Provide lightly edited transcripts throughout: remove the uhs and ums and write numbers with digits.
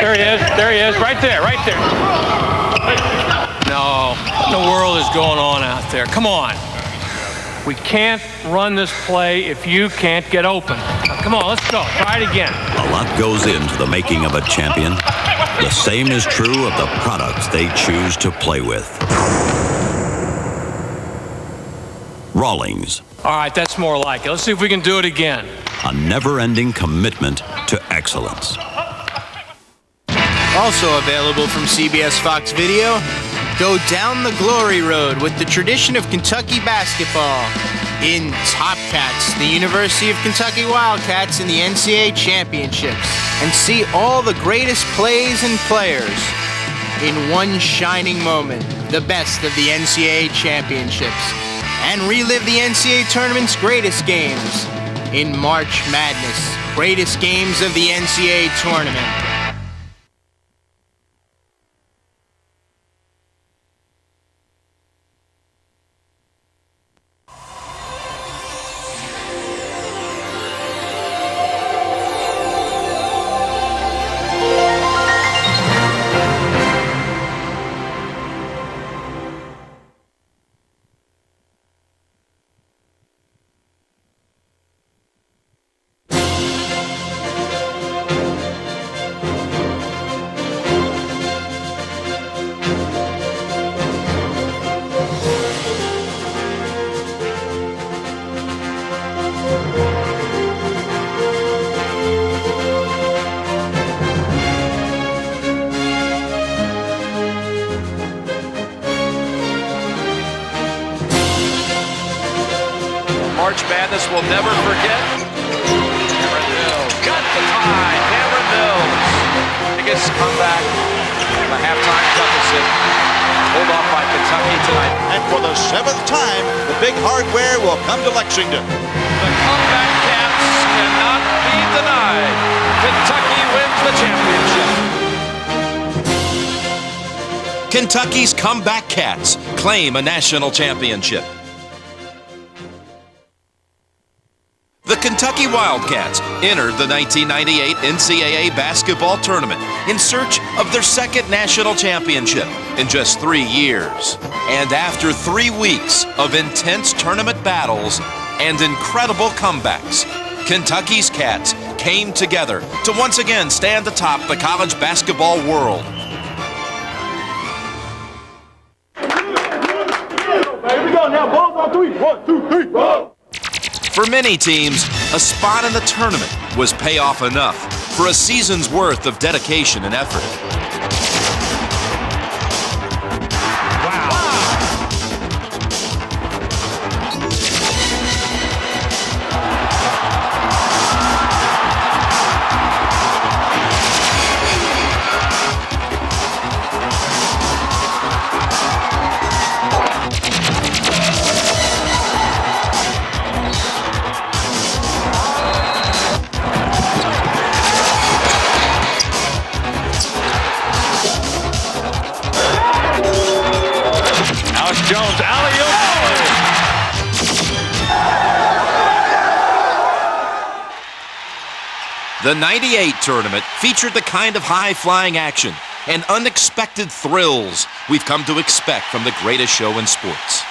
There he is. There he is. Right there. Right there. No. What in the world is going on out there? Come on. We can't run this play if you can't get open. Now, come on, let's go. Try it again. A lot goes into the making of a champion. The same is true of the products they choose to play with. Rawlings. All right, that's more like it. Let's see if we can do it again. A never-ending commitment to excellence. Also available from CBS Fox Video, go down the glory road with the tradition of Kentucky basketball in Top Cats, the University of Kentucky Wildcats in the NCAA championships, and see all the greatest plays and players in one shining moment, the best of the NCAA championships, and relive the NCAA tournament's greatest games in March Madness, greatest games of the NCAA tournament. March Madness will never forget. Cameron Mills got the tie. Cameron Mills. Biggest comeback from a halftime deficit. Pulled off by Kentucky tonight. And for the 7th time, the big hardware will come to Lexington. The comeback Cats cannot be denied. Kentucky wins the championship. Kentucky's comeback Cats claim a national championship. The Kentucky Wildcats entered the 1998 NCAA basketball tournament in search of their second national championship in just 3 years. And after 3 weeks of intense tournament battles and incredible comebacks, Kentucky's Cats came together to once again stand atop the college basketball world. Here we go now, balls on 3. 1, 2, 3, go! For many teams, a spot in the tournament was payoff enough for a season's worth of dedication and effort. Jones, alley-oop. The '98 tournament featured the kind of high-flying action and unexpected thrills we've come to expect from the greatest show in sports.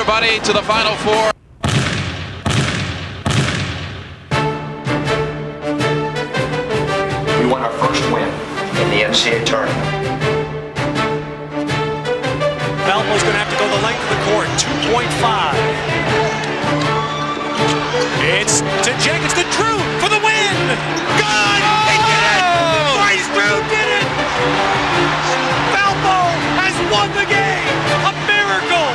everybody to the Final Four. We won our first win in the NCAA tournament. Valpo's going to have to go the length of the court, 2.5. It's to Jenkins, to Drew for the win! Good! He did it! Bryce Drew did it! Valpo has won the game! A miracle!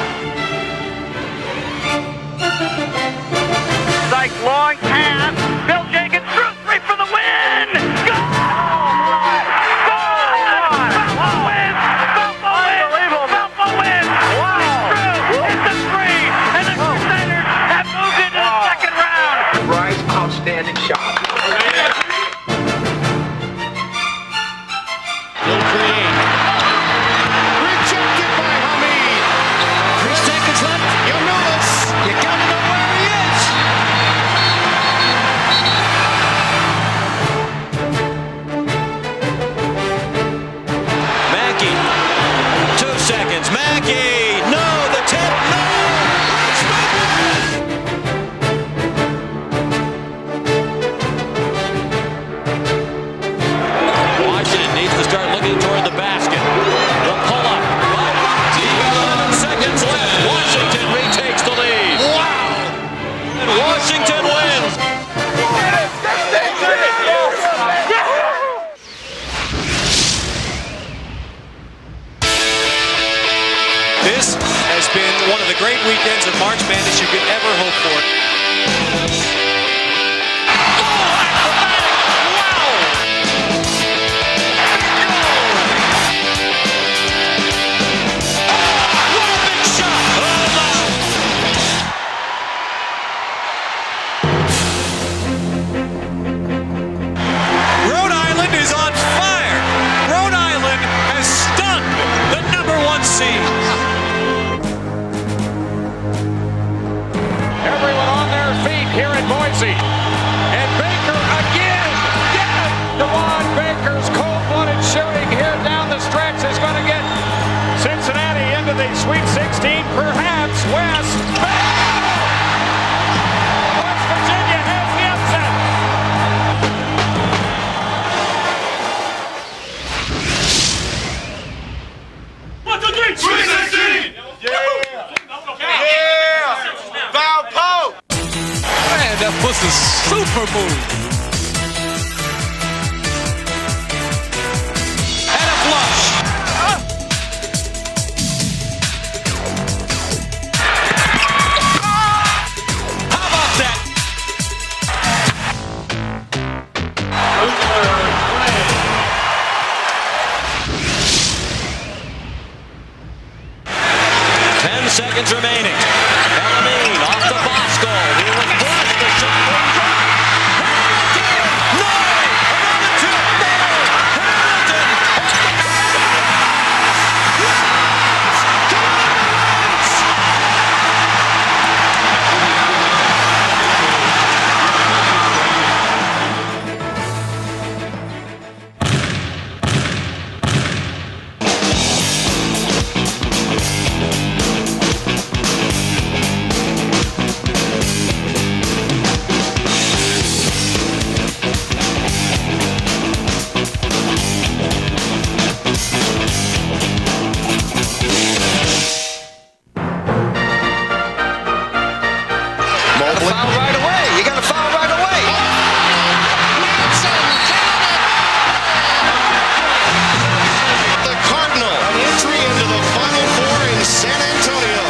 Like long pass, Bill Jenkins, Drew, three for the win! Go! Outstanding shot. He'll create. Rejected by Hamid. 3 seconds left. Yanulis. You gotta know where he is. Mackey, 2 seconds. Mackey, no, the tip, no! Washington needs to start looking toward the basket. The pull-up by Rocky. 11 seconds left. Washington retakes the lead. Wow! And Washington wins. This has been one of the great weekends of March Madness you could ever hope for. Oh, acrobatic! Wow! What a big shot! Rhode Island is on fire! Rhode Island has stunned the #1 seed. Everyone on their feet here in Boise. And Baker again. Yes! DeJuan Baker's cold-blooded shooting here down the stretch is going to get Cincinnati into the Sweet 16, perhaps West. West Virginia has the upset. Sweet 16! Valpo! Man, that was a super move. And a flush. How about that? 10 seconds remaining. Elamine off to Bosco. He was blessed to shot. No! Another tip. No! Hamilton. Foul right away. You got to foul right away. The Cardinal, an entry into the Final Four in San Antonio.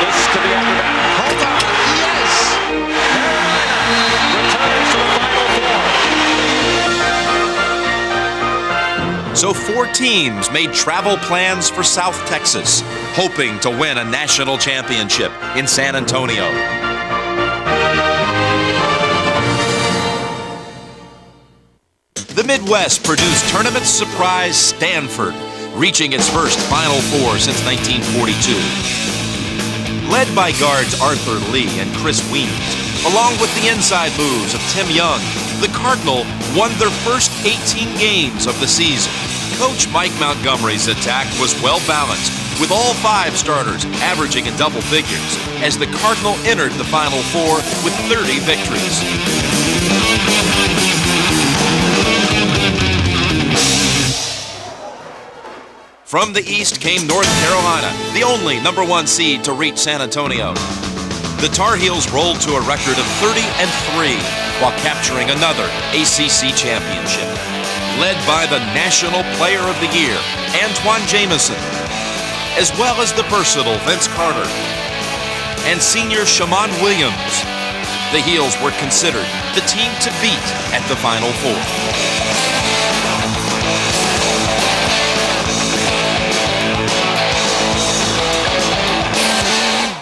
This to the upper back. Hold on. Yes. Returns to the Final Four. So 4 teams made travel plans for South Texas, hoping to win a national championship in San Antonio. The Midwest produced tournament surprise Stanford, reaching its first Final Four since 1942. Led by guards Arthur Lee and Chris Weems, along with the inside moves of Tim Young, the Cardinal won their first 18 games of the season. Coach Mike Montgomery's attack was well-balanced, with all 5 starters averaging in double figures, as the Cardinal entered the Final Four with 30 victories. From the East came North Carolina, the only #1 seed to reach San Antonio. The Tar Heels rolled to a record of 30-3 while capturing another ACC championship. Led by the National Player of the Year, Antoine Jamison, as well as the versatile Vince Carter and senior Shammond Williams. The Heels were considered the team to beat at the Final Four.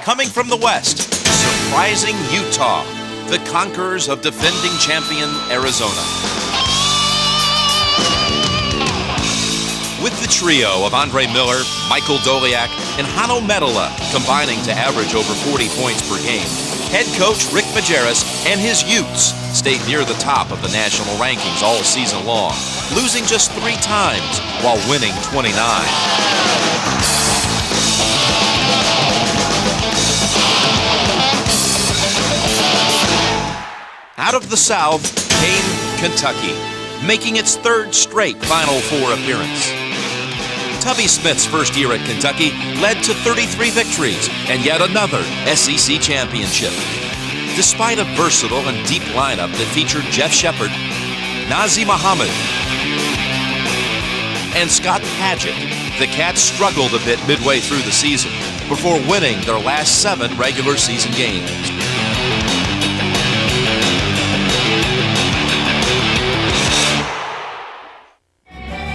Coming from the West, surprising Utah, the conquerors of defending champion Arizona. With the trio of Andre Miller, Michael Doliak, and Hanno Metala combining to average over 40 points per game, head coach Rick Majerus and his Utes stayed near the top of the national rankings all season long, losing just 3 times while winning 29. Out of the South came Kentucky, making its 3rd straight Final Four appearance. Tubby Smith's first year at Kentucky led to 33 victories and yet another SEC championship. Despite a versatile and deep lineup that featured Jeff Shepard, Nazi Muhammad, and Scott Padgett, the Cats struggled a bit midway through the season before winning their last 7 regular season games.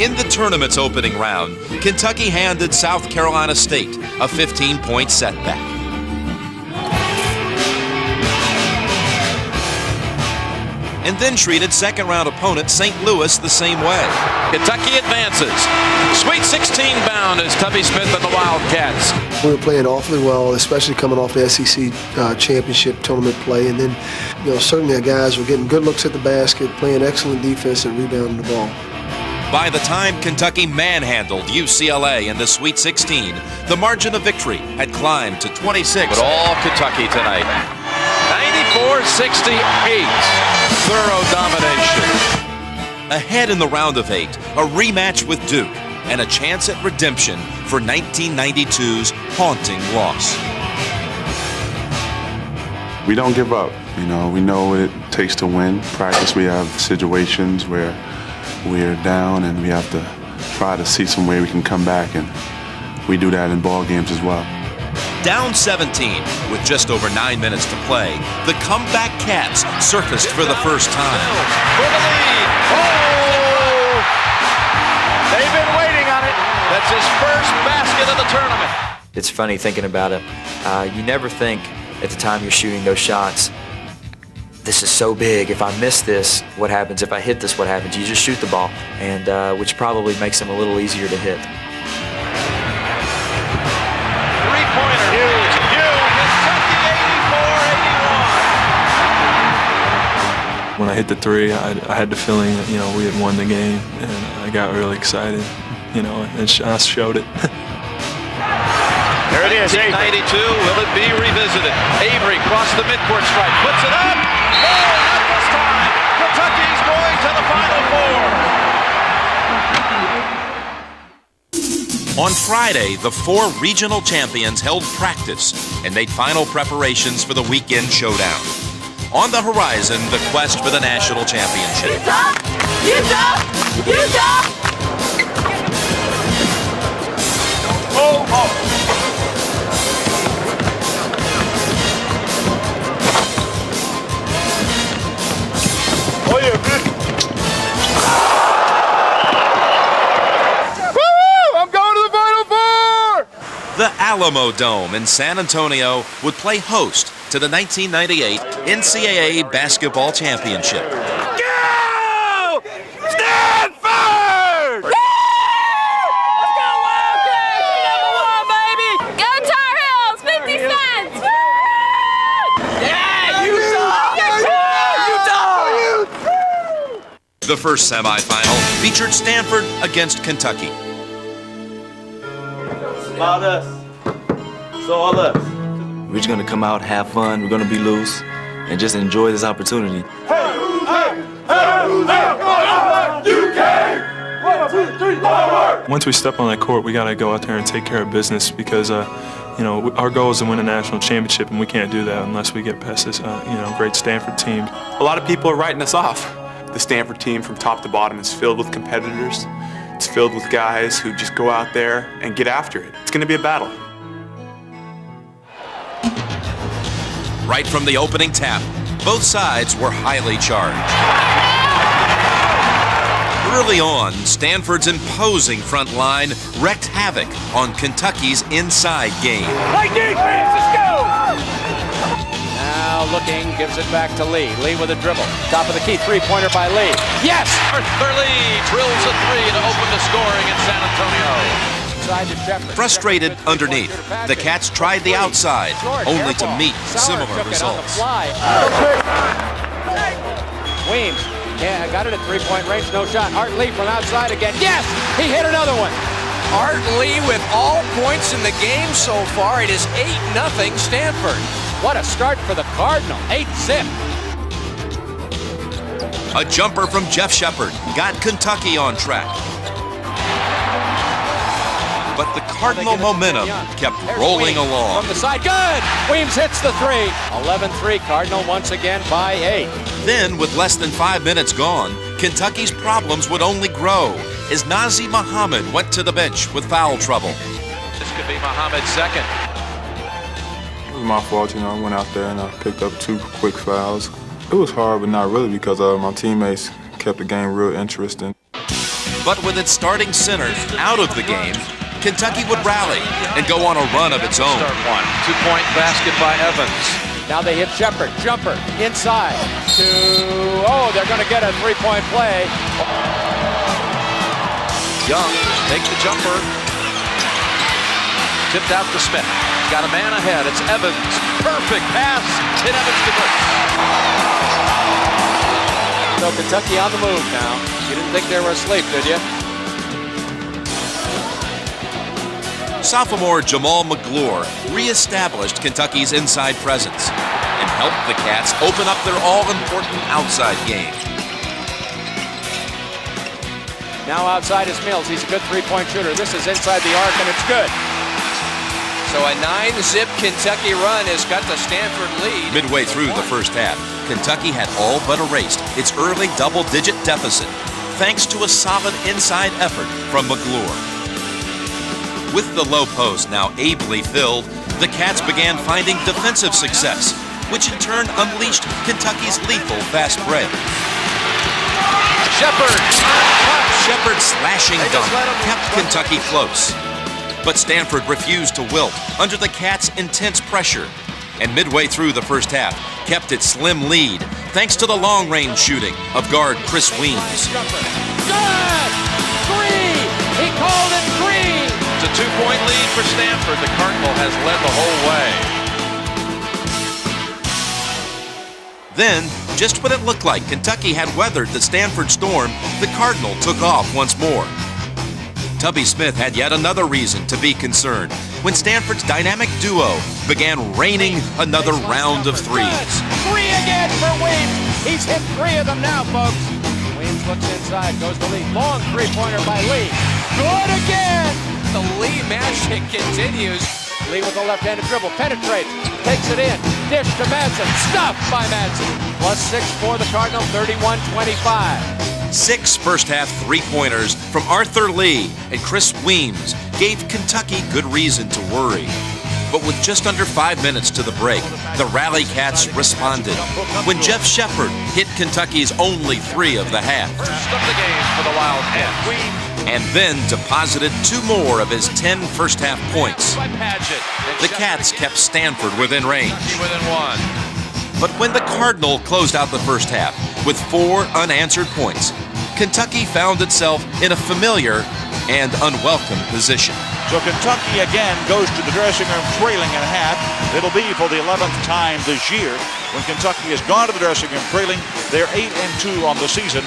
In the tournament's opening round, Kentucky handed South Carolina State a 15-point setback. And then treated second-round opponent St. Louis the same way. Kentucky advances. Sweet 16 bound is Tubby Smith and the Wildcats. We were playing awfully well, especially coming off the SEC championship tournament play. And then, certainly our guys were getting good looks at the basket, playing excellent defense and rebounding the ball. By the time Kentucky manhandled UCLA in the Sweet 16, the margin of victory had climbed to 26. But all Kentucky tonight. 94-68. Thorough domination. Ahead in the round of 8, a rematch with Duke, and a chance at redemption for 1992's haunting loss. We don't give up. We know what it takes to win. Practice, we have situations where we're down and we have to try to see some way we can come back, and we do that in ball games as well. Down 17 with just over 9 minutes to play, the comeback Cats surfaced for the first time. For the lead. Oh! They've been waiting on it. That's his first basket of the tournament. It's funny thinking about it. You never think at the time you're shooting those shots, this is so big. If I miss this, what happens? If I hit this, what happens? You just shoot the ball, and which probably makes them a little easier to hit. Three-pointer. Huge. Kentucky 84-81. When I hit the 3, I had the feeling that, we had won the game, and I got really excited, and I showed it. There it is, 1992. Will it be revisited? Avery crossed the midcourt stripe, puts it up. Oh, not this time. Kentucky's going to the Final Four. On Friday, the 4 regional champions held practice and made final preparations for the weekend showdown. On the horizon, the quest for the national championship. Utah! Utah! Utah! Oh! Oh yeah, bitch. Woo! I'm going to the Final Four! The Alamo Dome in San Antonio would play host to the 1998 NCAA Basketball Championship. Go! Stanford! Let's go Wildcats! Number 1, baby! Go Tar Heels! 50 cents! The first semifinal featured Stanford against Kentucky. About us. It's all us. We're just going to come out, have fun. We're going to be loose and just enjoy this opportunity. Once we step on that court, we got to go out there and take care of business because, you know, our goal is to win a national championship, and we can't do that unless we get past this, you know, great Stanford team. A lot of people are writing us off. The Stanford team from top to bottom is filled with competitors. It's filled with guys who just go out there and get after it. It's going to be a battle. Right from the opening tap, both sides were highly charged. Early on, Stanford's imposing front line wreaked havoc on Kentucky's inside game. Play defense, let's go! Now looking, gives it back to Lee. Lee with a dribble. Top of the key, three-pointer by Lee. Yes! Arthur Lee drills a three to open the scoring in San Antonio. Frustrated underneath, the Cats tried the outside, only to meet similar results. Weems, yeah, got it at three-point range, no shot. Art Lee from outside again. Yes! He hit another one. Art Lee with all points in the game so far. It is 8-0 Stanford. What a start for the Cardinal. 8-zip. A jumper from Jeff Shepard got Kentucky on track. But the Cardinal momentum kept rolling along. From the side, good! Weems hits the three. 11-3, Cardinal once again by 8. Then, with less than 5 minutes gone, Kentucky's problems would only grow as Nazi Muhammad went to the bench with foul trouble. This could be Muhammad's second. It was my fault, you know, I went out there and I picked up 2 quick fouls. It was hard, but not really because my teammates kept the game real interesting. But with its starting center out of the game, Kentucky would rally and go on a run of its own. Start one. 2-point basket by Evans. Now they hit Shepard. Jumper inside to, oh, they're going to get a three-point play. Young, take the jumper. Tipped out to Smith. Got a man ahead. It's Evans. Perfect pass. Hit Evans to good. So Kentucky on the move now. You didn't think they were asleep, did you? Sophomore Jamal McGlure reestablished Kentucky's inside presence and helped the Cats open up their all-important outside game. Now outside is Mills. He's a good three-point shooter. This is inside the arc, and it's good. So a 9-zip Kentucky run has got the Stanford lead. Midway through the first half, Kentucky had all but erased its early double-digit deficit thanks to a solid inside effort from McGlure. With the low post now ably filled, the Cats began finding defensive success, which in turn unleashed Kentucky's lethal fast break. Shepard's slashing dunk kept Kentucky close. But Stanford refused to wilt under the Cats' intense pressure, and midway through the first half, kept its slim lead thanks to the long-range shooting of guard Chris Weems. Good! Three! He called it three! It's a 2-point lead for Stanford. The Cardinal has led the whole way. Then, just when it looked like Kentucky had weathered the Stanford storm, the Cardinal took off once more. Tubby Smith had yet another reason to be concerned when Stanford's dynamic duo began raining another round of threes. Three again for Weems. He's hit 3 of them now, folks. Weems looks inside, goes to Lee. Long three-pointer by Lee. Good again! The Lee magic continues. Lee with the left-handed dribble, penetrates, takes it in, dish to Madsen, stuffed by Madsen. +6 for the Cardinal, 31-25. 6 first-half three-pointers from Arthur Lee and Chris Weems gave Kentucky good reason to worry. But with just under 5 minutes to the break, the Rally Cats responded when Jeff Shepard hit Kentucky's only 3 of the half. First of the game for the Wildcats. And then deposited 2 more of his 10 first-half points. The Cats kept Stanford within range. Within 1. But when the Cardinal closed out the first half with 4 unanswered points, Kentucky found itself in a familiar and unwelcome position. So Kentucky again goes to the dressing room trailing at half. It'll be for the 11th time this year when Kentucky has gone to the dressing room trailing. They're 8-2 on the season.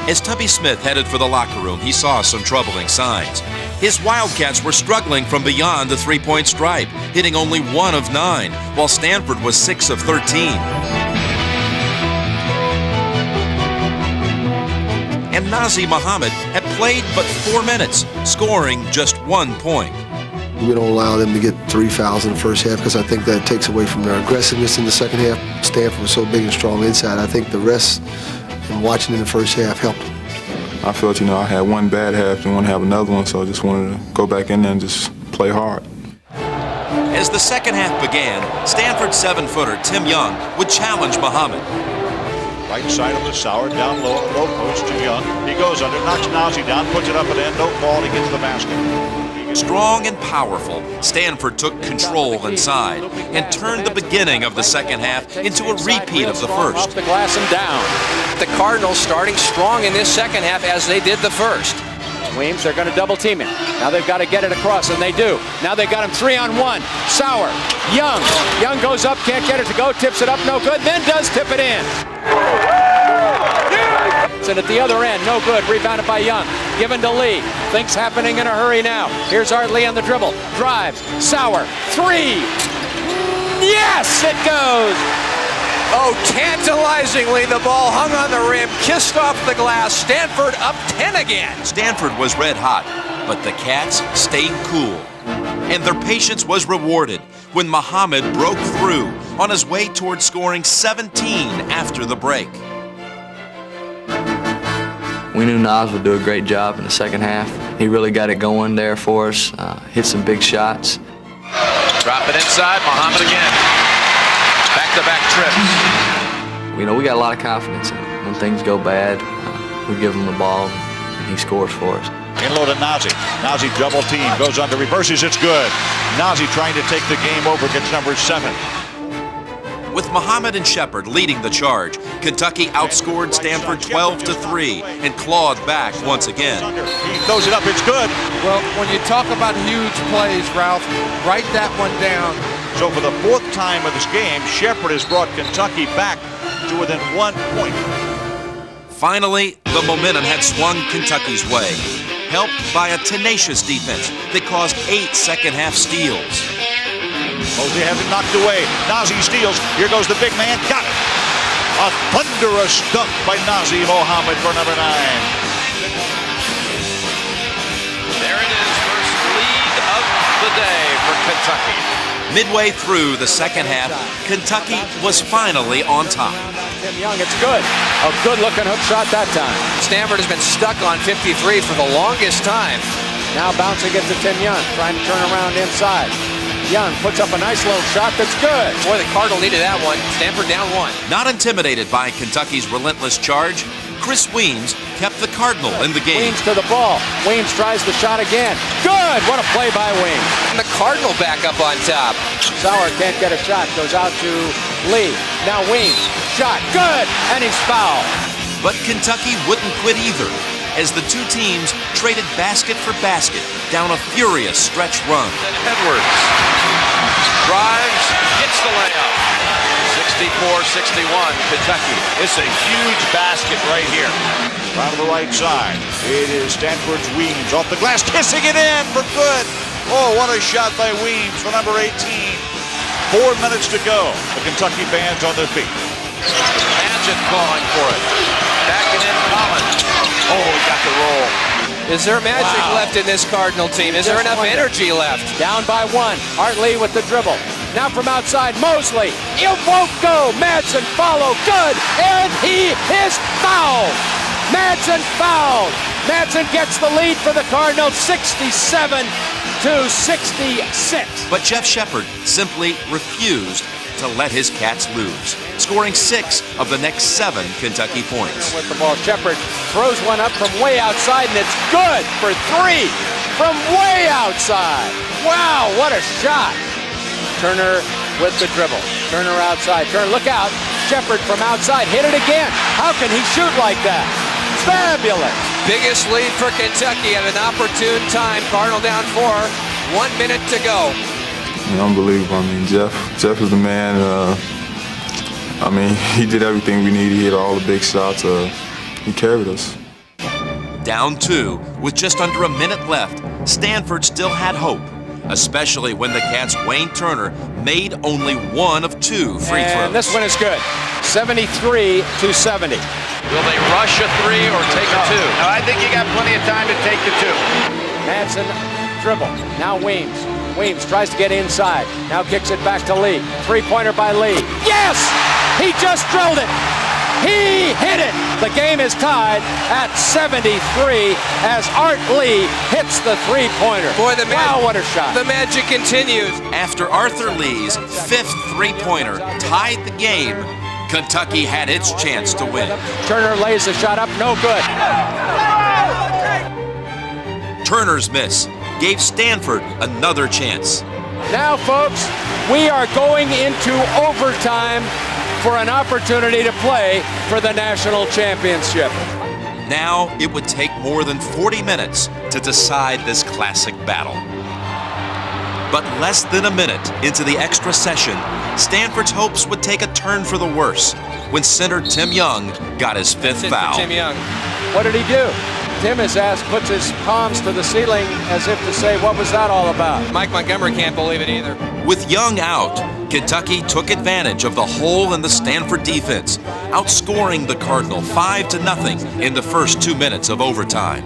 As Tubby Smith headed for the locker room, he saw some troubling signs. His Wildcats were struggling from beyond the three-point stripe, hitting only 1 of 9, while Stanford was 6 of 13. And Nazir Muhammad had played but 4 minutes, scoring just 1 point. We don't allow them to get 3 fouls in the first half because I think that takes away from their aggressiveness in the second half. Stanford was so big and strong inside. I think the rest and watching in the first half helped. I felt, I had one bad half and want to have another one, so I just wanted to go back in there and just play hard. As the second half began, Stanford 7-footer Tim Young would challenge Muhammad. Right side of the Sauer, down low, low post to Young. He goes under, knocks Nazir down, puts it up and in, no call, he gets the basket. Strong and powerful, Stanford took control inside and turned the beginning of the second half into a repeat of the first. Off the glass and down. The Cardinals starting strong in this second half as they did the first. Weems, they're going to double team him. Now they've got to get it across, and they do. Now they've got him 3-on-1. Sauer, Young. Young goes up, can't get it to go, tips it up, no good, then does tip it in. And at the other end, no good, rebounded by Young. Given to Lee. Things happening in a hurry now. Here's Art Lee on the dribble. Drives. Sauer. 3. Yes, it goes. Oh, tantalizingly, the ball hung on the rim, kissed off the glass. Stanford up 10 again. Stanford was red hot, but the Cats stayed cool. And their patience was rewarded when Muhammad broke through on his way toward scoring 17 after the break. We knew Nas would do a great job in the second half. He really got it going there for us, hit some big shots. Drop it inside, Muhammad again. Back-to-back trips. We got a lot of confidence in him. When things go bad, we give him the ball and he scores for us. In low to Nazir. Nazir double team, goes under, reverses, it's good. Nazir trying to take the game over, gets number 7. With Muhammad and Shepard leading the charge, Kentucky outscored Stanford 12-3 and clawed back once again. He throws it up, it's good. Well, when you talk about huge plays, Ralph, write that one down. So for the 4th time of this game, Shepard has brought Kentucky back to within 1 point. Finally, the momentum had swung Kentucky's way, helped by a tenacious defense that caused 8 second-half steals. Mosey has it knocked away. Nazir steals. Here goes the big man. Got it. A thunderous dunk by Nazir Muhammad for number 9. There it is, first lead of the day for Kentucky. Midway through the second half, Kentucky was finally on top. Tim Young, it's good. A good-looking hook shot that time. Stanford has been stuck on 53 for the longest time. Now bouncing it to Tim Young, trying to turn around inside. Young puts up a nice little shot that's good. Boy, the Cardinal needed that one. Stanford down 1. Not intimidated by Kentucky's relentless charge, Chris Weems kept the Cardinal in the game. Weems to the ball. Weems tries the shot again. Good! What a play by Weems. And the Cardinal back up on top. Sauer can't get a shot. Goes out to Lee. Now Weems. Shot. Good! And he's fouled. But Kentucky wouldn't quit either, as the two teams traded basket for basket down a furious stretch run. And Edwards drives, gets the layup. 64-61, Kentucky. It's a huge basket right here. Around the right side, it is Stanford's Weems off the glass, kissing it in for good. Oh, what a shot by Weems for number 18. 4 minutes to go. The Kentucky fans on their feet. Magid calling for it. Backing in Collins. Oh, he got the roll. Is there magic left in this Cardinal team? Is there enough energy left? Down by 1. Art Lee with the dribble. Now from outside, Mosley. It won't go. Madsen follow. Good. And he is fouled. Madsen fouled. Madsen gets the lead for the Cardinals, 67-66. But Jeff Shepard simply refused to let his Cats lose, scoring 6 of the next 7 Kentucky points. With the ball, Shepard throws one up from way outside, and it's good for 3 from way outside. Wow, what a shot. Turner with the dribble. Turner outside. Turner, look out. Shepard from outside, hit it again. How can he shoot like that? Fabulous. Biggest lead for Kentucky at an opportune time. Cardinal down 4. 1 minute to go. Unbelievable. I mean, Jeff is the man. I mean, he did everything we needed. He hit all the big shots. He carried us. Down 2, with just under a minute left, Stanford still had hope, especially when the Cats' Wayne Turner made only 1 of 2 free throws. And this one is good. 73-70. Will they rush a 3 or take a 2? No, I think you got plenty of time to take the 2. Madsen dribble. Now Weems. Weems tries to get inside. Now kicks it back to Lee. Three-pointer by Lee. Yes! He just drilled it. He hit it. The game is tied at 73 as Art Lee hits the three-pointer. Boy, wow, what a shot. The magic continues. After Arthur Lee's 5th three-pointer tied the game, Kentucky had its chance to win. Turner lays the shot up, no good. Turner's miss gave Stanford another chance. Now, folks, we are going into overtime for an opportunity to play for the national championship. Now it would take more than 40 minutes to decide this classic battle. But less than a minute into the extra session, Stanford's hopes would take a turn for the worse when center Tim Young got his 5th foul. Tim Young. What did he do? Tim, his ass, puts his palms to the ceiling as if to say, what was that all about? Mike Montgomery can't believe it either. With Young out, Kentucky took advantage of the hole in the Stanford defense, outscoring the Cardinal 5-0 in the first 2 minutes of overtime.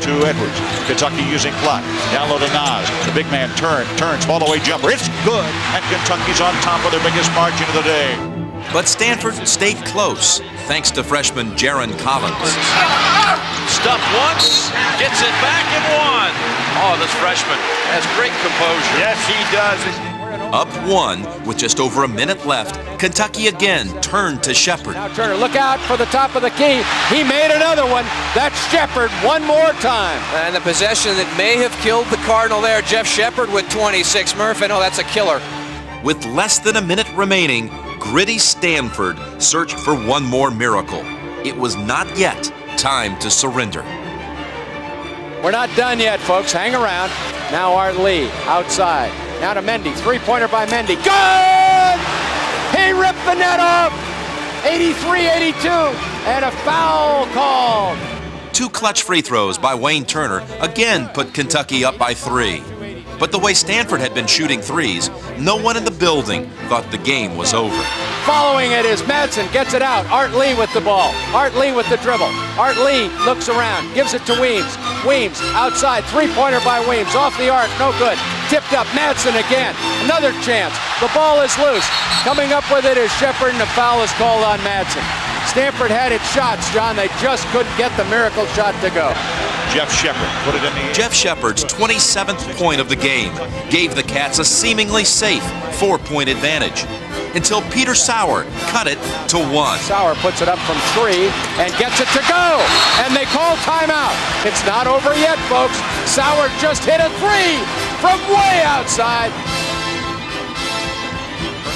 To Edwards. Kentucky using clock. Down low to Nas. The big man turns, fall away jumper. It's good. And Kentucky's on top of their biggest margin of the day. But Stanford stayed close, thanks to freshman Jaron Collins. Stuff once, gets it back and 1. Oh, this freshman has great composure. Yes, he does. Up 1 with just over a minute left, Kentucky again turned to Shepard. Now Turner, look out for the top of the key. He made another one. That's Shepard one more time. And the possession that may have killed the Cardinal there, Jeff Shepard with 26. Murph, I know that's a killer. With less than a minute remaining, gritty Stanford searched for one more miracle. It was not yet time to surrender. We're not done yet, folks. Hang around. Now Art Lee outside. Now to Mendy. Three-pointer by Mendy. Good! He ripped the net off. 83-82. And a foul called. 2 clutch free throws by Wayne Turner again put Kentucky up by 3. But the way Stanford had been shooting threes, no one in the building thought the game was over. Following it is Madsen, gets it out. Art Lee with the ball. Art Lee with the dribble. Art Lee looks around, gives it to Weems. Weems outside, three-pointer by Weems. Off the arc, no good. Tipped up, Madsen again. Another chance. The ball is loose. Coming up with it is Shepard, and a foul is called on Madsen. Stanford had its shots, John. They just couldn't get the miracle shot to go. Jeff Shepard put it in the air. Jeff Shepard's 27th point of the game gave the Cats a seemingly safe 4-point advantage until Peter Sauer cut it to 1. Sauer puts it up from 3 and gets it to go. And they call timeout. It's not over yet, folks. Sauer just hit a 3 from way outside.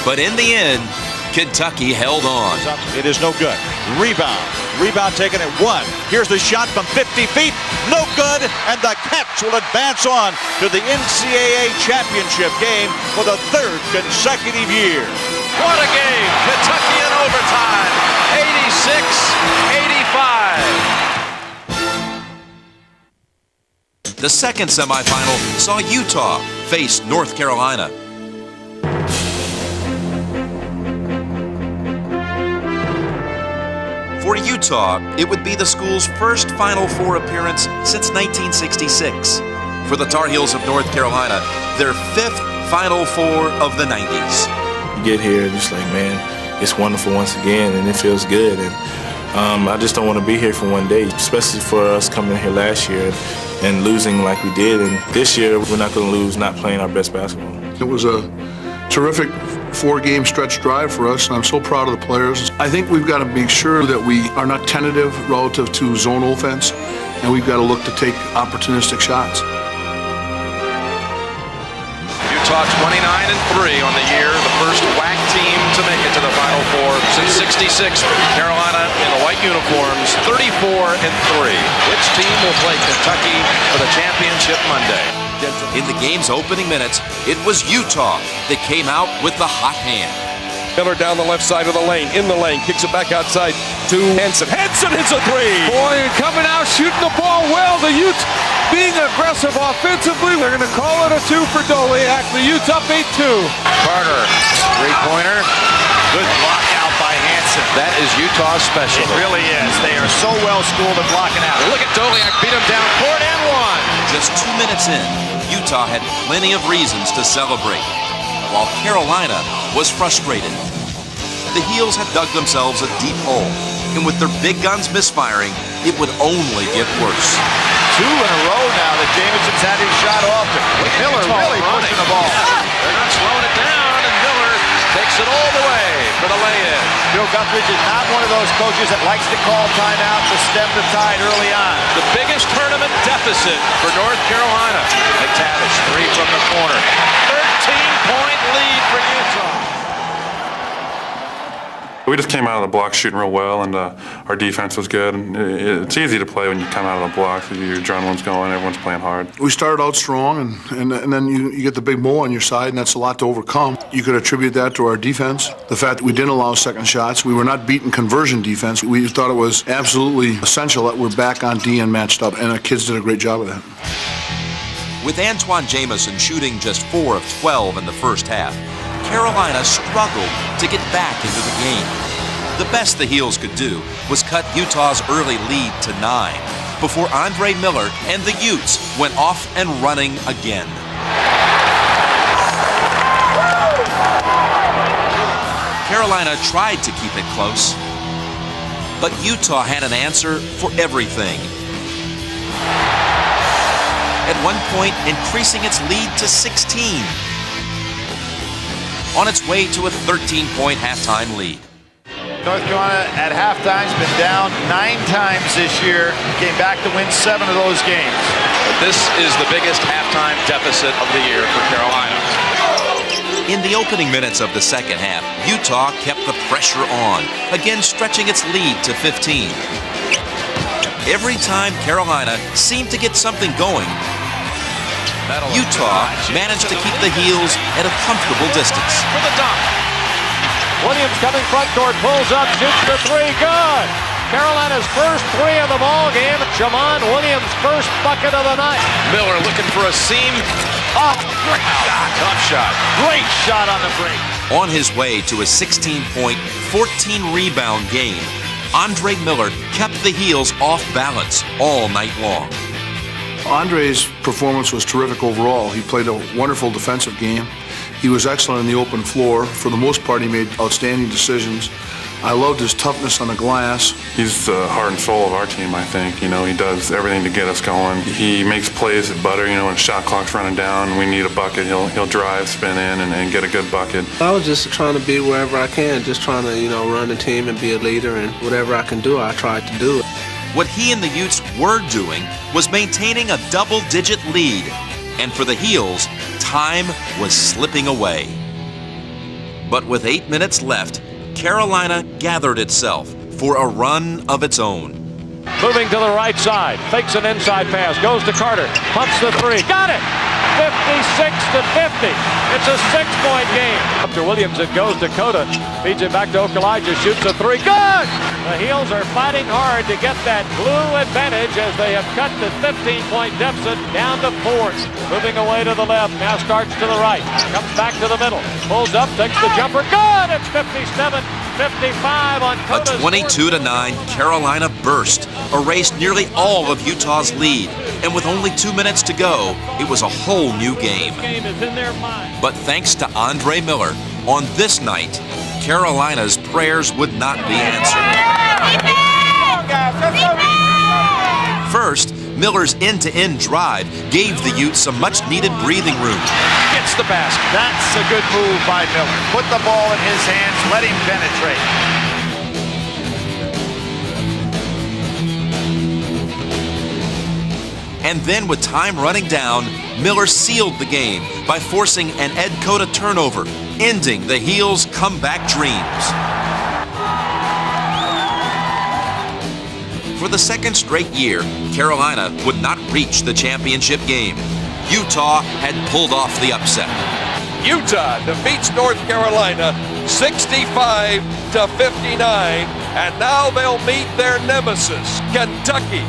But in the end, Kentucky held on. It is no good. Rebound. Rebound taken at 1. Here's the shot from 50 feet. No good. And the Cats will advance on to the NCAA championship game for the 3rd consecutive year. What a game. Kentucky in overtime. 86-85. The second semifinal saw Utah face North Carolina. For Utah, it would be the school's first Final Four appearance since 1966. For the Tar Heels of North Carolina, their 5th Final Four of the 90s. You get here, just like, man, it's wonderful once again, and it feels good. And I just don't want to be here for one day, especially for us coming here last year and losing like we did. And this year, we're not going to lose not playing our best basketball. It was a terrific 4-game stretch drive for us, and I'm so proud of the players. I think we've got to make sure that we are not tentative relative to zone offense, and we've got to look to take opportunistic shots. Utah 29-3 on the year, the first WAC team to make it to the Final Four since '66. Carolina in the white uniforms, 34-3. Which team will play Kentucky for the championship Monday? In the game's opening minutes, it was Utah that came out with the hot hand. Miller down the left side of the lane, in the lane, kicks it back outside to Henson. Henson hits a three! Boy, coming out, shooting the ball well. The Utes being aggressive offensively. They're going to call it a 2 for Doliak. The Utes up 8-2. Carter, three-pointer. Good block out by Hanson. That is Utah's special. It really is. They are so well schooled at blocking out. Look at Doliak beat him down court and one. Just 2 minutes in, Utah had plenty of reasons to celebrate, while Carolina was frustrated. The Heels had dug themselves a deep hole, and with their big guns misfiring, it would only get worse. 2 in a row now that Jamison's had his shot off. Miller really pushing the ball. They're not slowing it down, and Miller takes it all the way for the lay-in. Bill Guthridge is not one of those coaches that likes to call timeout to stem the tide early on. The biggest tournament deficit for North Carolina. McTavish, 3 from the corner. 13-point lead for Utah. We just came out of the block shooting real well, and our defense was good. And it's easy to play when you come out of the block. Your adrenaline's going, everyone's playing hard. We started out strong, and then you get the big bull on your side, and that's a lot to overcome. You could attribute that to our defense, the fact that we didn't allow second shots. We were not beating conversion defense. We thought it was absolutely essential that we're back on D and matched up, and the kids did a great job of that. With Antoine Jamison shooting just 4 of 12 in the first half, Carolina struggled to get back into the game. The best the Heels could do was cut Utah's early lead to 9 before Andre Miller and the Utes went off and running again. Carolina tried to keep it close, but Utah had an answer for everything. At one point, increasing its lead to 16. On its way to a 13-point halftime lead. North Carolina at halftime has been down 9 times this year. Came back to win 7 of those games. This is the biggest halftime deficit of the year for Carolina. In the opening minutes of the second half, Utah kept the pressure on, again stretching its lead to 15. Every time Carolina seemed to get something going, Utah managed to keep the Heels at a comfortable distance. For the dunk. Williams coming front court, pulls up, shoots the 3, good. Carolina's first 3 of the ball game. Jamon Williams' first bucket of the night. Miller looking for a seam. Oh, great shot. Tough shot. Great shot on the break. On his way to a 16-point, 14-rebound game, Andre Miller kept the Heels off balance all night long. Andre's performance was terrific overall. He played a wonderful defensive game. He was excellent in the open floor. For the most part, he made outstanding decisions. I loved his toughness on the glass. He's the heart and soul of our team, I think. You know, he does everything to get us going. He makes plays at butter. You know, when shot clock's running down and we need a bucket, he'll drive, spin in, and get a good bucket. I was just trying to be wherever I can, just trying to, run the team and be a leader, and whatever I can do, I tried to do it. What he and the Utes were doing was maintaining a double-digit lead. And for the Heels, time was slipping away. But with 8 minutes left, Carolina gathered itself for a run of its own. Moving to the right side, fakes an inside pass, goes to Carter, pumps the 3, got it! 56-50. It's a 6-point game. Up to Williams, it goes to Cota, feeds it back to Okalaja, shoots a 3, good! The Heels are fighting hard to get that blue advantage as they have cut the 15-point deficit down to 4. Moving away to the left, now starts to the right, comes back to the middle, pulls up, takes the jumper, good! It's 57-55 on Cota's. A 22-9 Carolina burst erased nearly all of Utah's lead, and with only 2 minutes to go, it was a whole new game. But thanks to Andre Miller, on this night, Carolina's prayers would not be answered. First, Miller's end-to-end drive gave the Utes some much-needed breathing room. Gets the basket. That's a good move by Miller. Put the ball in his hands, let him penetrate. And then with time running down, Miller sealed the game by forcing an Ed Cota turnover, ending the Heels' comeback dreams. For the second straight year, Carolina would not reach the championship game. Utah had pulled off the upset. Utah defeats North Carolina 65-59, and now they'll meet their nemesis, Kentucky,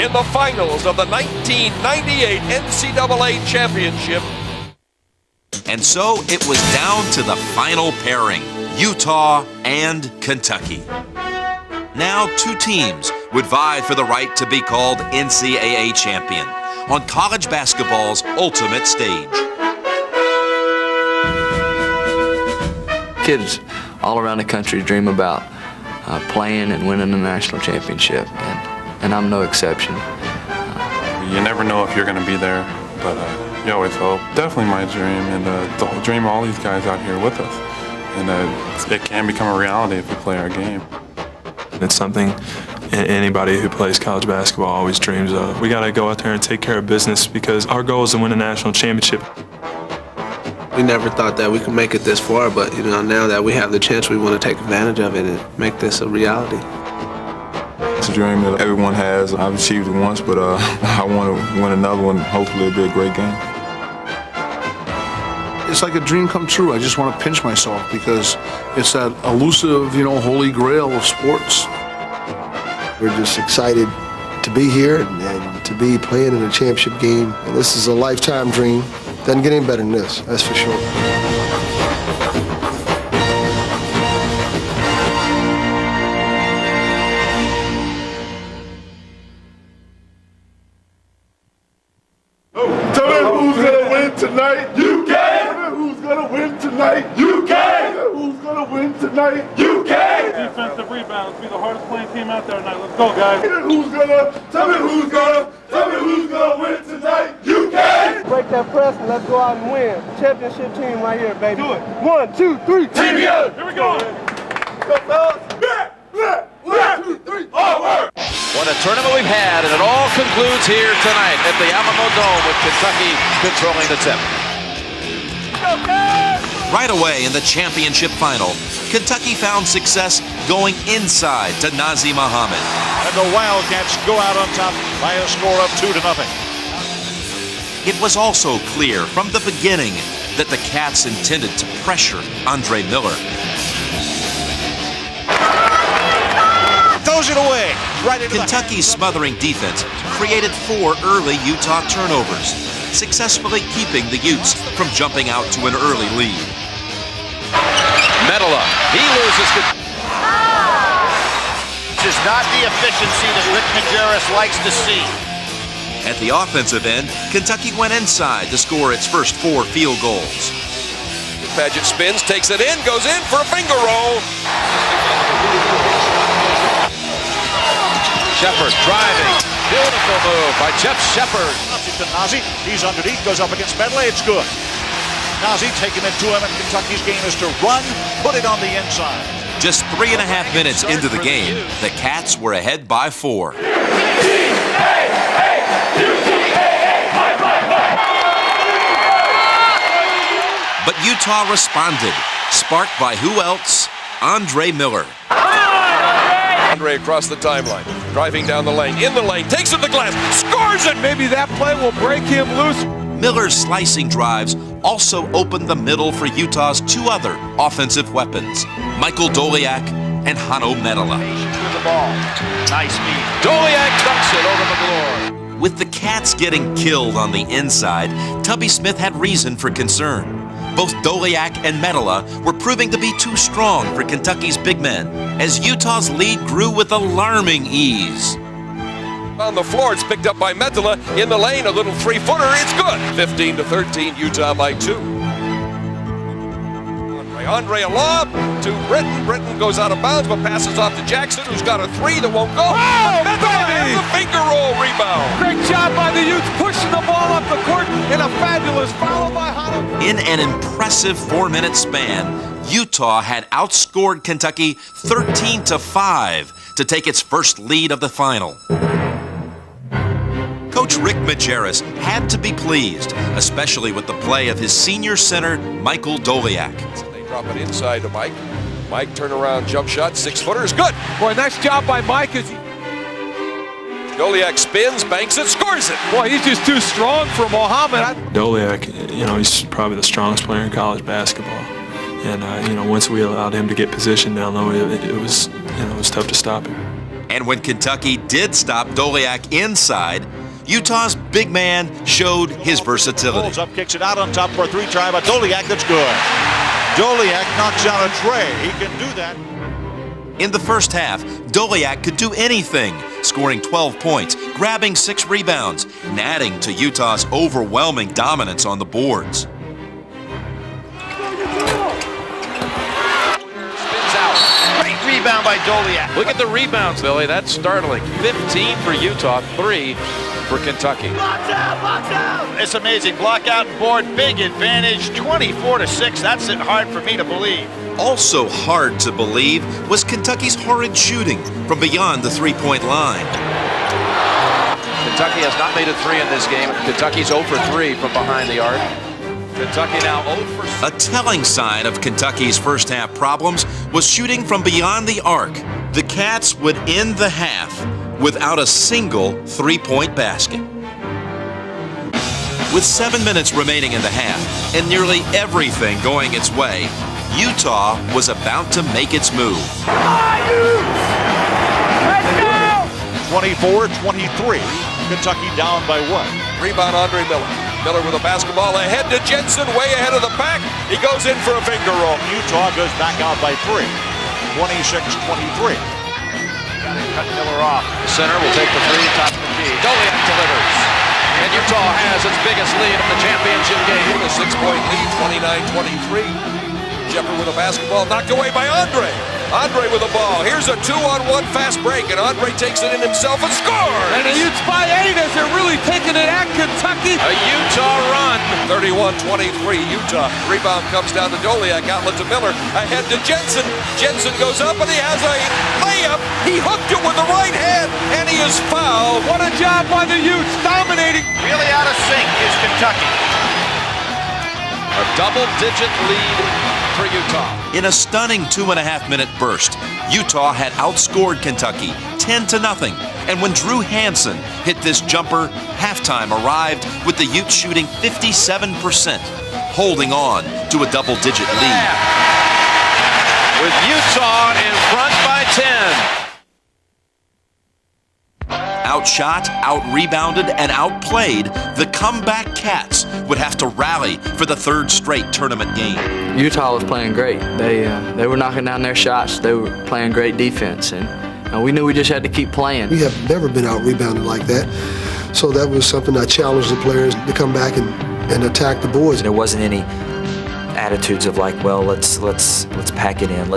in the finals of the 1998 NCAA championship. And so it was down to the final pairing, Utah and Kentucky. Now 2 teams would vie for the right to be called NCAA champion on college basketball's ultimate stage. Kids all around the country dream about playing and winning a national championship, and I'm no exception. You never know if you're going to be there, but you always hope. Definitely my dream, and the whole dream of all these guys out here with us. And it can become a reality if we play our game. It's something anybody who plays college basketball always dreams of. We got to go out there and take care of business because our goal is to win a national championship. We never thought that we could make it this far, but now that we have the chance, we want to take advantage of it and make this a reality. It's a dream that everyone has. I've achieved it once, but I want to win another one. Hopefully it'll be a great game. It's like a dream come true. I just want to pinch myself because it's that elusive, holy grail of sports. We're just excited to be here and to be playing in a championship game. And this is a lifetime dream. Doesn't get any better than this, that's for sure. Tell me who's gonna win tonight? You can! Tell me who's gonna win tonight? You can! Tell me who's gonna win tonight? You can! Defensive rebounds be the hardest playing team out there tonight. Let's go, guys. Tell me who's gonna win tonight? You can! Break that press and let's go out and win. Championship team right here, baby. Do it. 1, 2, 3. Team together! Here we go. Go, fellas! 1, 2, 3. All work! What a tournament we've had, and it all concludes here tonight at the Alamo Dome with Kentucky controlling the tip. Right away in the championship final, Kentucky found success going inside to Nazr Mohammed. And the Wildcats go out on top by a score of 2-0. It was also clear from the beginning that the Cats intended to pressure Andre Miller. Throws it away. Right into Kentucky's smothering defense created 4 early Utah turnovers, successfully keeping the Utes from jumping out to an early lead. Medela, he loses control. This is not the efficiency that Rick Majerus likes to see. At the offensive end, Kentucky went inside to score its first 4 field goals. Paget spins, takes it in, goes in for a finger roll. Shepard driving. Beautiful move by Jeff Shepard. To Nazr. He's underneath, goes up against Medley. It's good. Nazr taking it to him, and Kentucky's game is to run, put it on the inside. Just 3.5 minutes into the game, the Cats were ahead by 4. But Utah responded, sparked by who else? Andre Miller. Andre across the timeline, driving down the lane, in the lane, takes it to the glass, scores it! Maybe that play will break him loose. Miller's slicing drives also opened the middle for Utah's 2 other offensive weapons, Michael Doliak and Hanno Medela. The ball. Nice feed. Doliak dunks it over the floor. With the Cats getting killed on the inside, Tubby Smith had reason for concern. Both Doliak and Medela were proving to be too strong for Kentucky's big men, as Utah's lead grew with alarming ease. On the floor, it's picked up by Medela. In the lane, a little 3-footer. It's good. 15-13, Utah by 2. Andre a lob to Britton. Britton goes out of bounds, but passes off to Jackson, who's got a 3 that won't go. Oh, Medela has a finger roll rebound. Great job by the Utes pushing the ball up the court in a fabulous foul by Hanno. In an impressive 4-minute span, Utah had outscored Kentucky 13-5 to take its first lead of the final. Coach Rick Majerus had to be pleased, especially with the play of his senior center, Michael Doliak. They drop it inside to Mike. Mike, turnaround jump shot, 6-footer is good. Boy, nice job by Mike as he... Doliak spins, banks it, scores it. Boy, he's just too strong for Mohammed. Doliak, he's probably the strongest player in college basketball. And, once we allowed him to get position down low, it was tough to stop him. And when Kentucky did stop Doliak inside, Utah's big man showed his versatility. Pulls up, kicks it out on top for a 3-try by Doliak. That's good. Doliak knocks out a tray. He can do that. In the first half, Doliak could do anything, scoring 12 points, grabbing 6 rebounds, and adding to Utah's overwhelming dominance on the boards. Spins out. Great rebound by Doliak. Look at the rebounds, Billy. That's startling. 15 for Utah, 3 for Kentucky. Box out. It's amazing. Block out and board. Big advantage. 24-6. That's hard for me to believe. Also hard to believe was Kentucky's horrid shooting from beyond the three-point line. Kentucky has not made a 3 in this game. Kentucky's 0 for 3 from behind the arc. Kentucky now 0 for 6. A telling sign of Kentucky's first half problems was shooting from beyond the arc. The Cats would end the half without a single three-point basket. With 7 minutes remaining in the half and nearly everything going its way, Utah was about to make its move. 24-23. Kentucky down by 1. Rebound Andre Miller. Miller with a basketball ahead to Jensen, way ahead of the pack. He goes in for a finger roll. Utah goes back out by 3. 26-23. Cut Miller off. The center will take the 3, top of the key. Doliak delivers. And Utah has its biggest lead in the championship game. With a 6-point lead, 29-23. Shepard with a basketball knocked away by Andre. Andre with the ball. Here's a 2-on-1 fast break, and Andre takes it in himself and scores. And the Utes by 8 as they're really taking it at Kentucky. A Utah run. 31-23 Utah. Rebound comes down to Doliak, outlet to Miller, ahead to Jensen. Jensen goes up and he has a layup. He hooked it with the right hand, and he is fouled. What a job by the Utes, dominating. Really out of sync is Kentucky. A double-digit lead for Utah. In a stunning 2.5-minute burst, Utah had outscored Kentucky 10-0. And when Drew Hansen hit this jumper, halftime arrived with the Utes shooting 57%, holding on to a double-digit lead. With Utah in front by 10. Outshot, out-rebounded, and outplayed, the comeback Cats would have to rally for the 3rd straight tournament game. Utah was playing great. They were knocking down their shots. They were playing great defense, and we knew we just had to keep playing. We have never been out-rebounded like that, so that was something I challenged the players to come back and attack the boards. There wasn't any attitudes of like, well, let's pack it in.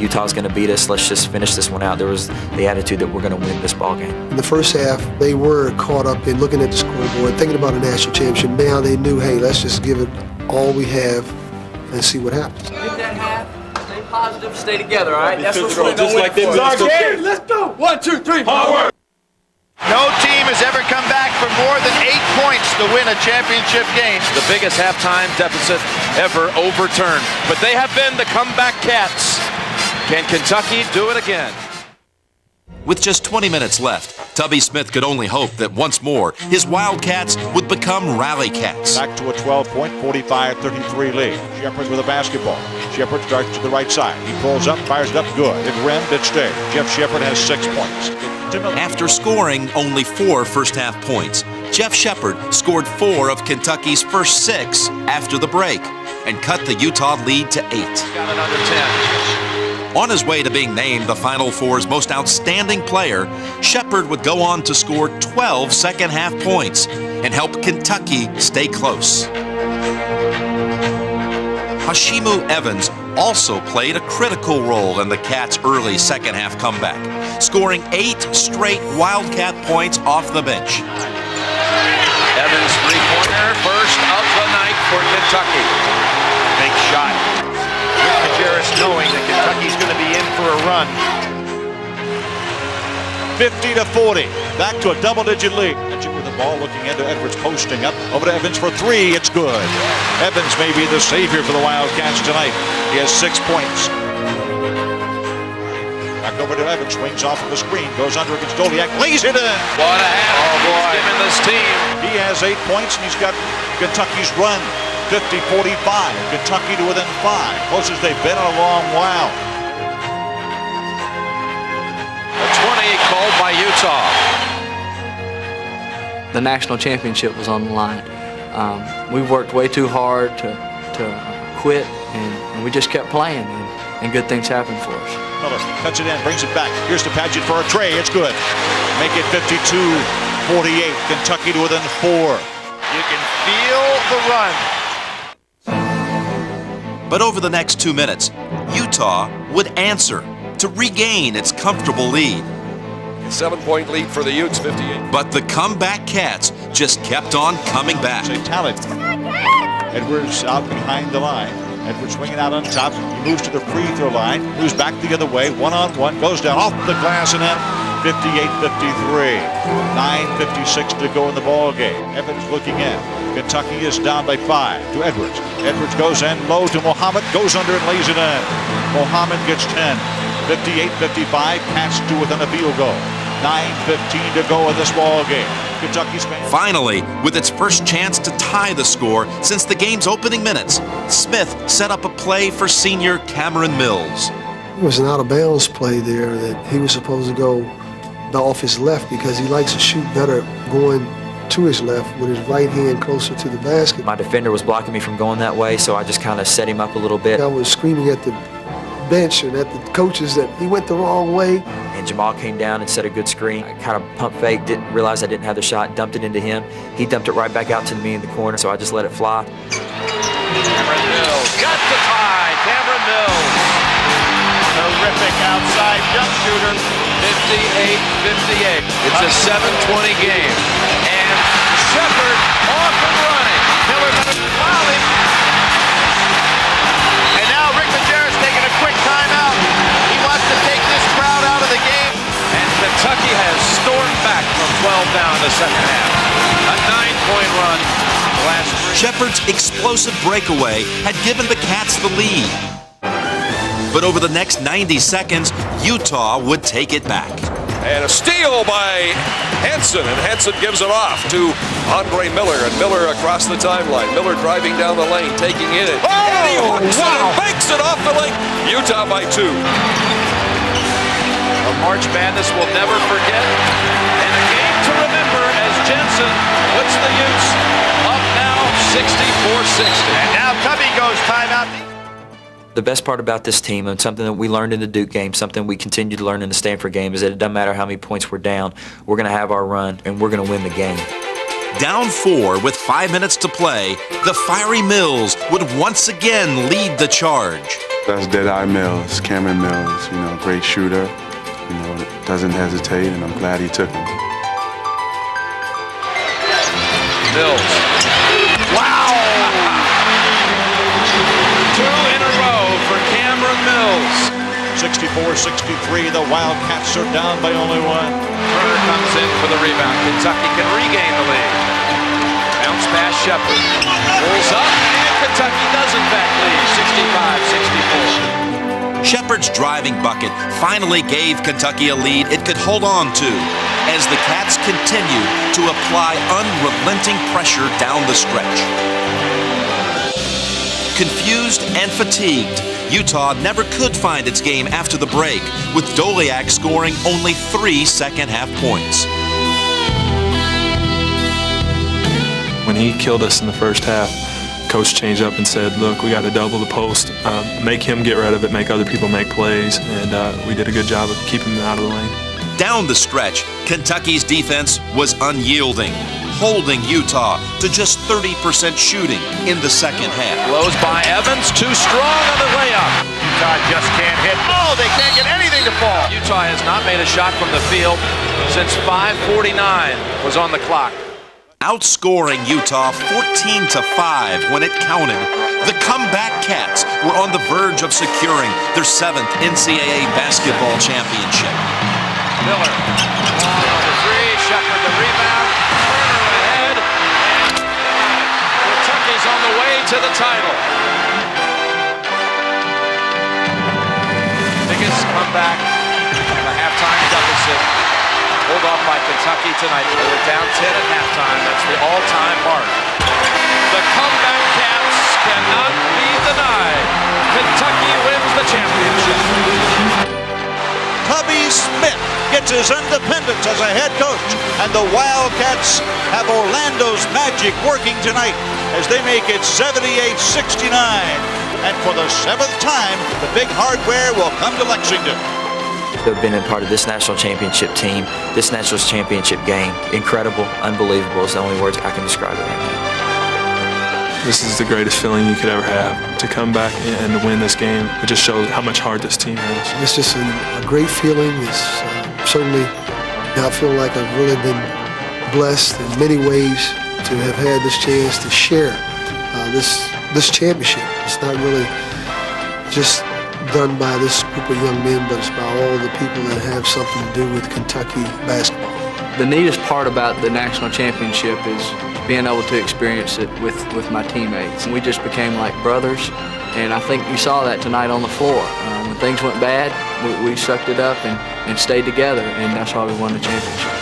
Utah's going to beat us. Let's just finish this one out. There was the attitude that we're going to win this ball game. In the first half, they were caught up in looking at the scoreboard, thinking about a national championship. Now they knew, hey, let's just give it all we have and see what happens. Get that half. Stay positive. Stay together. All right. That's what we're just like they Let's go. 1, 2, 3. Hard work. No team has ever come back for more than 8 points to win a championship game. The biggest halftime deficit ever overturned. But they have been the comeback Cats. Can Kentucky do it again? With just 20 minutes left, Tubby Smith could only hope that once more his Wildcats would become Rally Cats. Back to a 12-point, 45-33 lead. Shepard with a basketball. Shepard starts to the right side. He pulls up, fires it up, good. It rimmed, it stayed. Jeff Shepard has 6 points. After scoring only 4 first-half points, Jeff Shepard scored 4 of Kentucky's first 6 after the break and cut the Utah lead to 8. Got it under 10. On his way to being named the Final Four's most outstanding player, Shepard would go on to score 12 second-half points and help Kentucky stay close. Hashimu Evans also played a critical role in the Cats' early second-half comeback, scoring 8 straight Wildcat points off the bench. Evans' three-pointer, first of the night for Kentucky. Big shot. Majerus knowing that Kentucky's going to be in for a run. 50-40. Back to a double-digit lead. With the ball looking into Edwards, posting up. Over to Evans for 3. It's good. Evans may be the savior for the Wildcats tonight. He has 6 points. Back over to Evans, swings off of the screen, goes under against Doliak, lays it in. What a hand he's given this team. He has 8 points, and he's got Kentucky's run 50-45. Kentucky to within 5, closest they've been in a long while. A 20 called by Utah. The national championship was on the line. We worked way too hard to quit, and we just kept playing, and good things happened for us. Miller cuts it in, brings it back. Here's to Padgett for a tray. It's good. Make it 52-48. Kentucky to within 4. You can feel the run. But over the next 2 minutes, Utah would answer to regain its comfortable lead. 7-point lead for the Utes, 58. But the comeback Cats just kept on coming back. Talent. Edwards out behind the line. Edwards swinging out on top. He moves to the free throw line. Moves back the other way. One-on-one. Goes down off the glass and in. 58-53. 9:56 to go in the ball game. Evans looking in. Kentucky is down by 5 to Edwards. Edwards goes in low to Muhammad. Goes under and lays it in. Muhammad gets 10. 58-55. Cats to within a field goal. 9:15 to go in this ball game. Kentucky's finally, with its first chance to tie the score since the game's opening minutes, Smith set up a play for senior Cameron Mills. It was an out-of-bounds play there that he was supposed to go off his left because he likes to shoot better going to his left with his right hand closer to the basket. My defender was blocking me from going that way, so I just kind of set him up a little bit. I was screaming at the bench and at the coaches that he went the wrong way. And Jamal came down and set a good screen. I kind of pump fake, didn't realize I didn't have the shot, dumped it into him. He dumped it right back out to me in the corner, so I just let it fly. Cameron Mills got the tie. Cameron Mills. Terrific outside jump shooter. 58-58. It's a 7-20 game. And Shepard off and running. Miller fouled him. And now Rick Majerus taking a quick timeout. He wants to take this crowd out of the game. And Kentucky has stormed back from 12 down in the second half. A 9-point run. Shepard's explosive breakaway had given the Cats the lead. But over the next 90 seconds, Utah would take it back. And a steal by Hansen, and Hansen gives it off to Andre Miller, and Miller across the timeline. Miller driving down the lane, taking it. And he hooks it and banks it off the lane. Utah by 2. A March Madness we'll never forget, and a game to remember as Jensen puts the Utes up now 64-60. And now Tubby goes timeout. The best part about this team, and something that we learned in the Duke game, something we continue to learn in the Stanford game, is that it doesn't matter how many points we're down, we're going to have our run, and we're going to win the game. Down 4 with 5 minutes to play, the fiery Mills would once again lead the charge. That's Deadeye Mills, Cameron Mills, great shooter, doesn't hesitate, and I'm glad he took him. Mills. Wow! 2 in a row for Cameron Mills. 64-63, the Wildcats are down by only 1. Turner comes in for the rebound. Kentucky can regain the lead. Bounce pass Shepard. Pulls up, and Kentucky does in fact lead. 65-64. Shepard's driving bucket finally gave Kentucky a lead it could hold on to as the Cats continued to apply unrelenting pressure down the stretch. Confused and fatigued, Utah never could find its game after the break, with Doliak scoring only 3 second-half points. When he killed us in the first half, coach changed up and said, look, we got to double the post, make him get rid of it, make other people make plays, and we did a good job of keeping him out of the lane. Down the stretch, Kentucky's defense was unyielding, holding Utah to just 30% shooting in the second half. Blows by Evans, too strong on the layup. Utah just can't hit. Oh, they can't get anything to fall. Utah has not made a shot from the field since 5:49 was on the clock. Outscoring Utah 14-5 when it counted, the comeback Cats were on the verge of securing their 7th NCAA basketball championship. Miller, on the 3, Shepard the rebound, Turner ahead, and Kentucky's on the way to the title. Biggest comeback Pulled off by Kentucky tonight. They were down 10 at halftime. That's the all-time mark. The comeback Cats cannot be denied. Kentucky wins the championship. Tubby Smith gets his independence as a head coach, and the Wildcats have Orlando's magic working tonight as they make it 78-69. And for the 7th time, the big hardware will come to Lexington. To have been a part of this national championship team, this national championship game, incredible, unbelievable is the only words I can describe it right now. This is the greatest feeling you could ever have. To come back and to win this game, it just shows how much heart this team has. It's just a great feeling. It's certainly, I feel like I've really been blessed in many ways to have had this chance to share this championship. It's not really just done by this group of young men, but it's by all the people that have something to do with Kentucky basketball. The neatest part about the national championship is being able to experience it with my teammates. We just became like brothers, and I think you saw that tonight on the floor. When things went bad, we sucked it up and stayed together, and that's why we won the championship.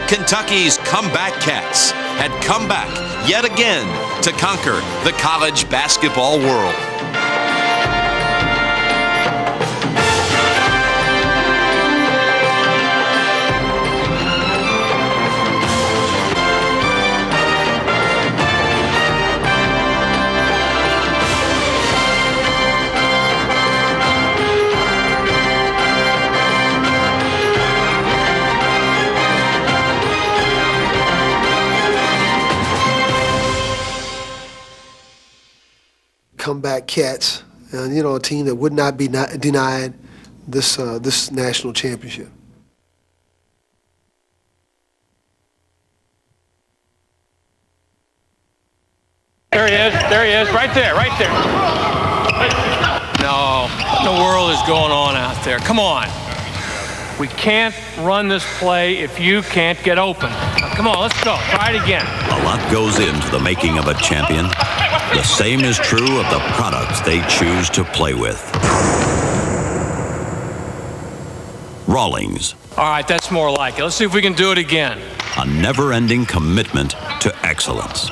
Kentucky's comeback Cats had come back yet again to conquer the college basketball world. Comeback Cats, and a team that would not be denied this national championship. There he is, right there. No, what in the world is going on out there? Come on. We can't run this play if you can't get open. Now, come on, let's go. Try it again. A lot goes into the making of a champion. The same is true of the products they choose to play with. Rawlings. All right, that's more like it. Let's see if we can do it again. A never-ending commitment to excellence.